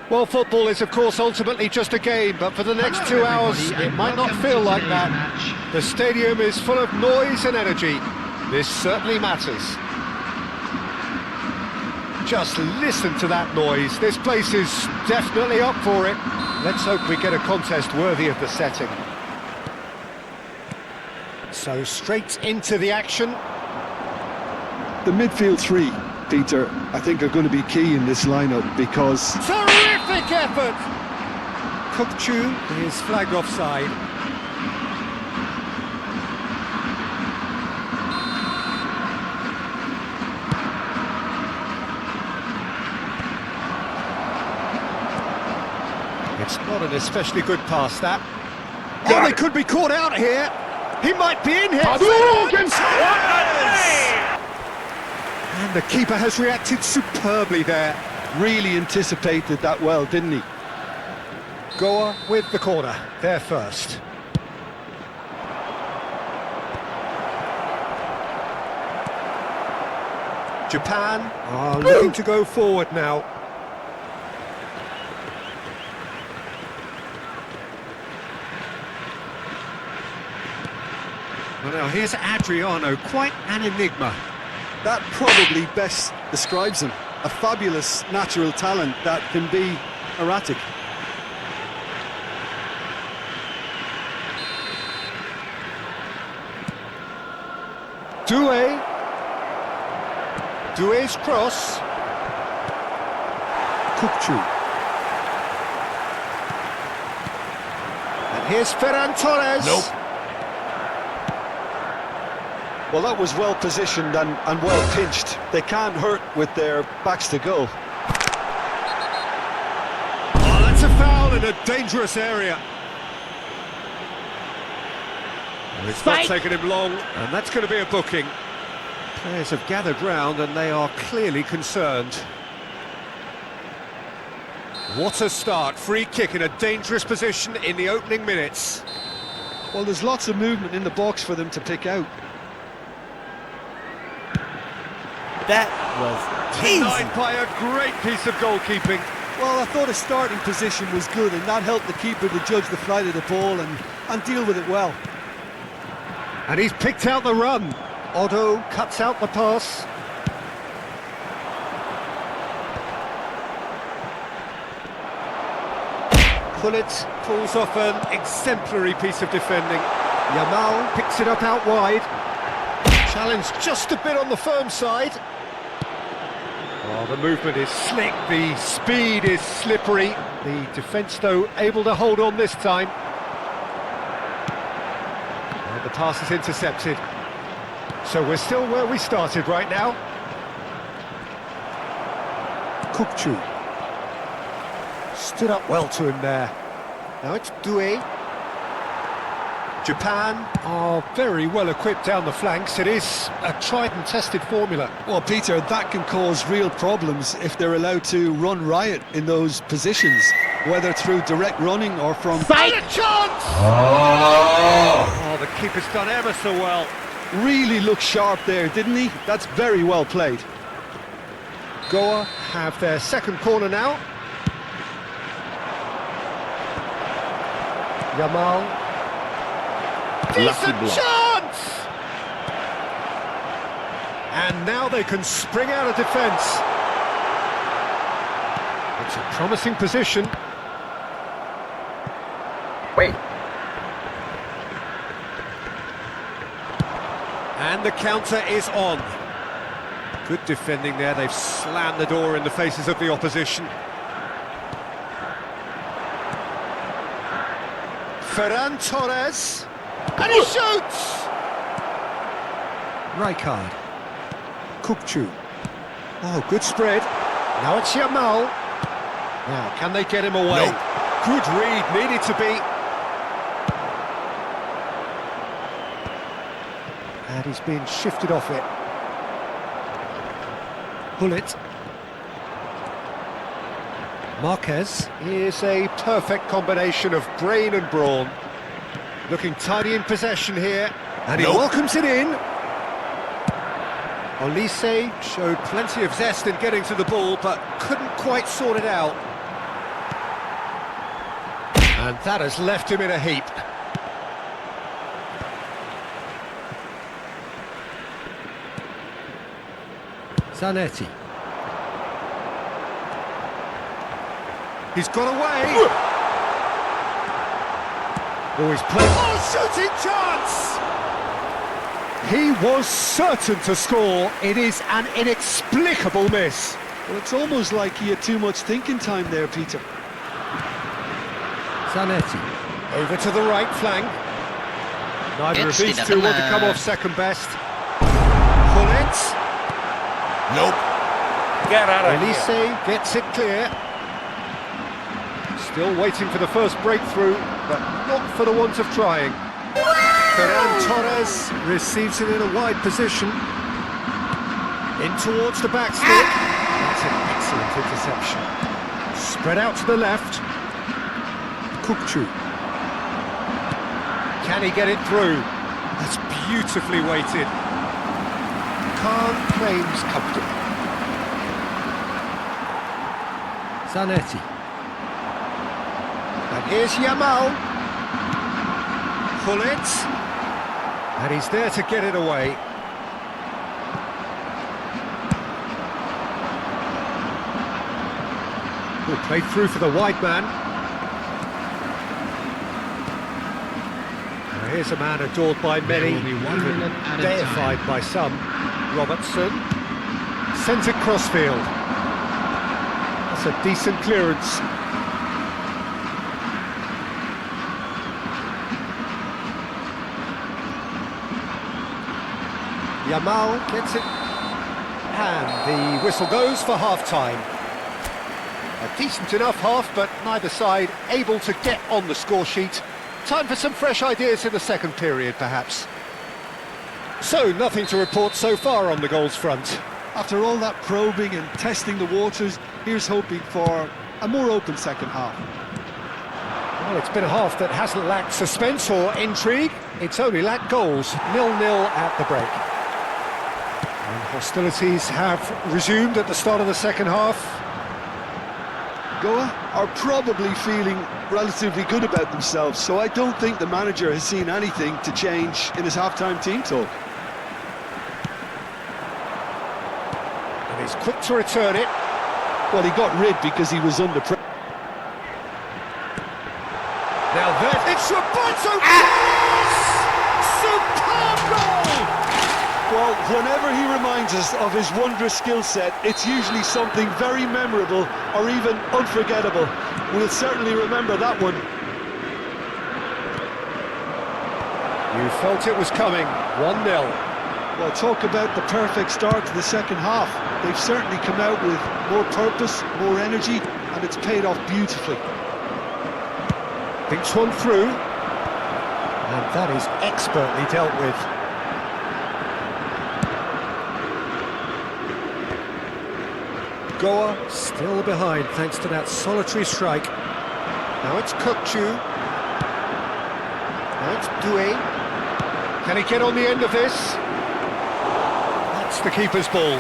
Well, football is, of course, ultimately just a game, but for the next 2 hours, it might not feel like that. The stadium is full of noise and energy. This certainly matters. Just listen to that noise. This place is definitely up for it. Let's hope we get a contest worthy of the setting. So straight into the action. The midfield three, Peter, I think are going to be key in this lineup because... Terrific effort! Kukçu is flagged offside. It's not an especially good pass, that. Oh, they could be caught out here. He might be in here. And the keeper has reacted superbly there. Really anticipated that well, didn't he? Goa with the corner, there first. Japan are looking to go forward now. Well, now here's Adriano, quite an enigma. That probably best describes him. A fabulous natural talent that can be erratic. Doué's cross. Kukçu. And here's Ferran Torres. Nope. Well, that was well positioned and well pinched. They can't hurt with their backs to goal. Oh, that's a foul in a dangerous area. Well, it's not taken him long, and that's going to be a booking. Players have gathered round, and they are clearly concerned. What a start. Free kick in a dangerous position in the opening minutes. Well, there's lots of movement in the box for them to pick out. That was Denied by a great piece of goalkeeping. Well, I thought his starting position was good, and that helped the keeper to judge the flight of the ball and deal with it well. And he's picked out the run. Otto cuts out the pass. Gullit pulls off an exemplary piece of defending. Yamal picks it up out wide. Challenged just a bit on the firm side. Oh, the movement is slick, the speed is slippery. The defence, though, able to hold on this time. And the pass is intercepted. So we're still where we started right now. Kukçu. Stood up well to him there. Now it's Doué. Japan are very well equipped down the flanks. It is a tried and tested formula. Well, Peter, that can cause real problems if they're allowed to run riot in those positions, whether through direct running or from... And a chance! Oh, the keeper's done ever so well. Really looked sharp there, didn't he? That's very well played. Goa have their second corner now. Yamal. Decent chance! And now they can spring out of defence. It's a promising position. Wait. And the counter is on. Good defending there. They've slammed the door in the faces of the opposition. Ferran Torres. And he shoots! Rijkaard. Kukçu. Oh, good spread. Now it's Yamal. Now, can they get him away? Nope. Good read, needed to be. And he's being shifted off it. Gullit. Marquez is a perfect combination of brain and brawn. Looking tidy in possession here, and he welcomes it in. Olise showed plenty of zest in getting to the ball, but couldn't quite sort it out. And that has left him in a heap. Zanetti. He's got away. Oh, he's played. Oh, shooting chance! He was certain to score. It is an inexplicable miss. Well, it's almost like he had too much thinking time there, Peter. Zanetti. Over to the right flank. Neither of these two want to come off second best. Hullet. Nope. Get out of Elise here. gets it clear. Still waiting for the first breakthrough, but not for the want of trying. Ferran Torres receives it in a wide position. In towards the back stick. That's an excellent interception. Spread out to the left. Kukçu. Can he get it through? That's beautifully weighted. Khan claims comfortably. Zanetti. And here's Yamal. Hullet. And he's there to get it away. Oh, played through for the wide man. Now here's a man adored by many, even deified by some. Robertson. Centred crossfield. That's a decent clearance. Yamal gets it, and the whistle goes for half-time. A decent enough half, but neither side able to get on the score sheet. Time for some fresh ideas in the second period, perhaps. So, nothing to report so far on the goals front. After all that probing and testing the waters, here's hoping for a more open second half. Well, it's been a half that hasn't lacked suspense or intrigue. It's only lacked goals. 0-0 at the break. And hostilities have resumed at the start of the second half. Goa are probably feeling relatively good about themselves, so I don't think the manager has seen anything to change in his half-time team talk. And he's quick to return it. Well, he got rid because he was under pressure. Now there, it's Roberto! Superb goal! Well, whenever he reminds us of his wondrous skill set, it's usually something very memorable or even unforgettable. We'll certainly remember that one. You felt it was coming, 1-0. Well, talk about the perfect start to the second half. They've certainly come out with more purpose, more energy, and it's paid off beautifully. Thinks one through, and that is expertly dealt with. Goa still behind thanks to that solitary strike. Now it's Kukçu. Now it's Doué. Can he get on the end of this? That's the keeper's ball.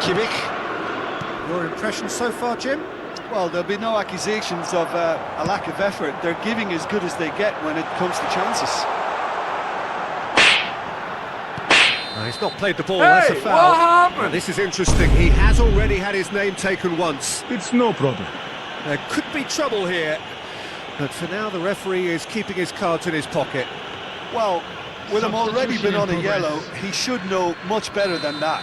Kimmich. Your impression so far, Jim? Well, there'll be no accusations of a lack of effort. They're giving as good as they get when it comes to chances. He's not played the ball, that's a foul. What happened? Now, this is interesting. He has already had his name taken once. It's no problem. There could be trouble here, but for now the referee is keeping his cards in his pocket. Well, with him already been on a yellow, he should know much better than that.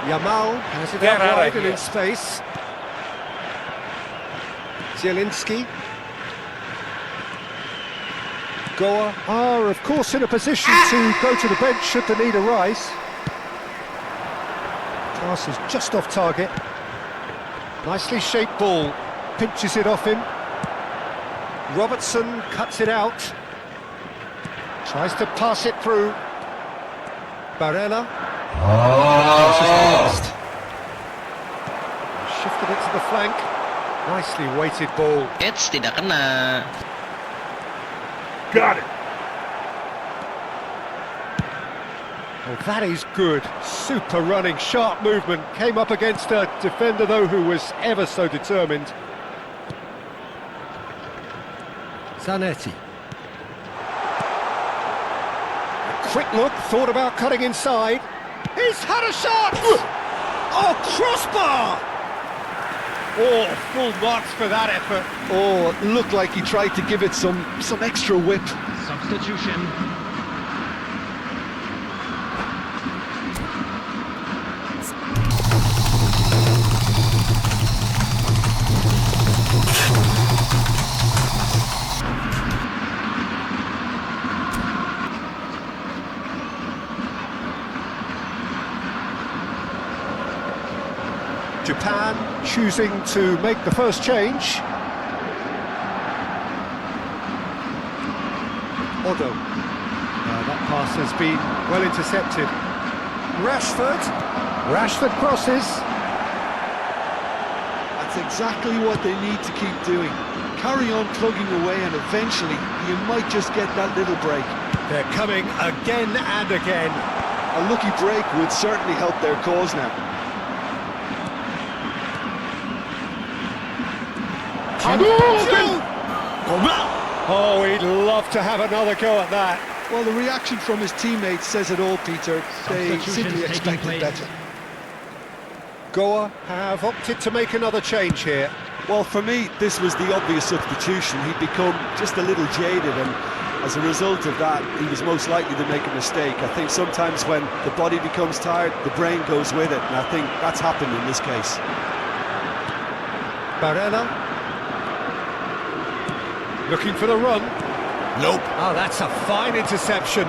Yamal has it Get out out wide of and in here. space. Zielinski. Goa are, of course, in a position to go to the bench should the need arise. Pass is just off target. Nicely shaped ball. Pinches it off him. Robertson cuts it out. Tries to pass it through. Barella. Shifted it to the flank. Nicely weighted ball. It's tidak kena. Got it. Oh, that is good. Super running, sharp movement. Came up against a defender, though, who was ever so determined. Zanetti. A quick look, thought about cutting inside. He's had a shot! Oh, crossbar! Oh, full marks for that effort. Oh, it looked like he tried to give it some extra whip. Substitution. Japan choosing to make the first change. Odo. That pass has been well intercepted. Rashford crosses. That's exactly what they need to keep doing. Carry on plugging away and eventually you might just get that little break. They're coming again and again. A lucky break would certainly help their cause now. Oh, he'd love to have another go at that. Well, the reaction from his teammates says it all, Peter. They simply expected better. Goa have opted to make another change here. Well, for me, this was the obvious substitution. He'd become just a little jaded, and as a result of that, he was most likely to make a mistake. I think sometimes when the body becomes tired, the brain goes with it, and I think that's happened in this case. Barella. Looking for the run. Nope. Oh, that's a fine interception.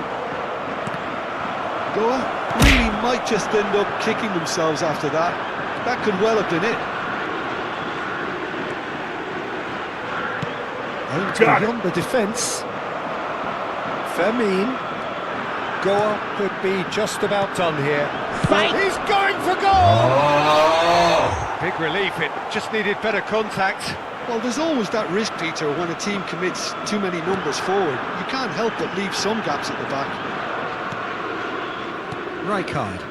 Goa really might just end up kicking themselves after that. That could well have been it. Beyond the defence. Fermin. Goa could be just about done here. He's going for goal! Oh. Big relief, it just needed better contact. Well, there's always that risk, Peter, when a team commits too many numbers forward. You can't help but leave some gaps at the back. Rijkaard.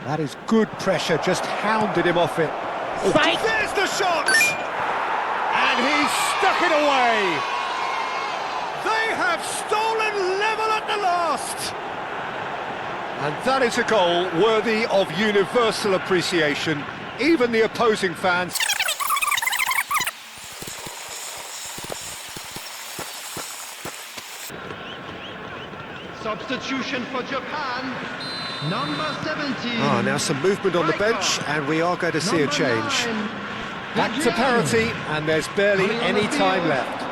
That is good pressure, just hounded him off it. Oh, there's the shot! And he's stuck it away! They have stolen level at the last! And that is a goal worthy of universal appreciation. Even the opposing fans. Substitution for Japan. Number 17. Ah, now some movement on the bench, and we are going to see a change. Back to parity, and there's barely any time left.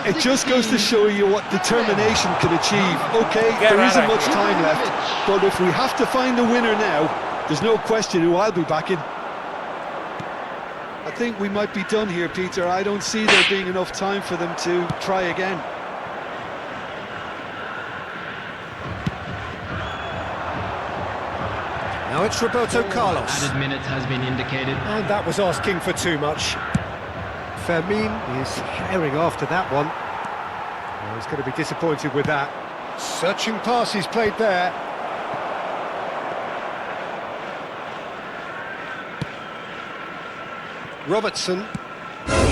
It just goes to show you what determination can achieve. Okay, there isn't much time left, but if we have to find the winner now, there's no question who I'll be backing. I think we might be done here, Peter. I don't see there being enough time for them to try again. Now it's Roberto Carlos. Added minutes has been indicated. And that was asking for too much. Fermin is herring after that one. Well, he's going to be disappointed with that. Searching pass he's played there. Robertson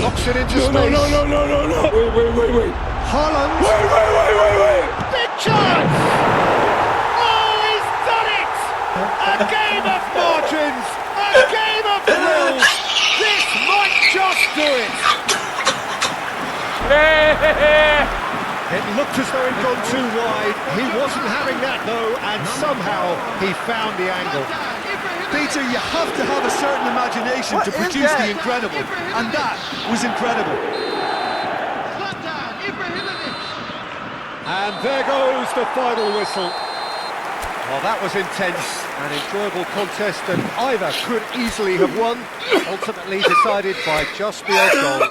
knocks it into space. No. Wait. Haaland. Wait. Big chance! Oh, he's done it! A game of margins! A game of thrills! This might just do it! It looked as though he'd gone too wide. He wasn't having that though, and somehow he found the angle. Peter, you have to have a certain imagination to produce the incredible, and that was incredible. Zlatan Ibrahimovic. And there goes the final whistle. Well, that was intense, an enjoyable contest, and either could easily have won, ultimately decided by just the odd goal.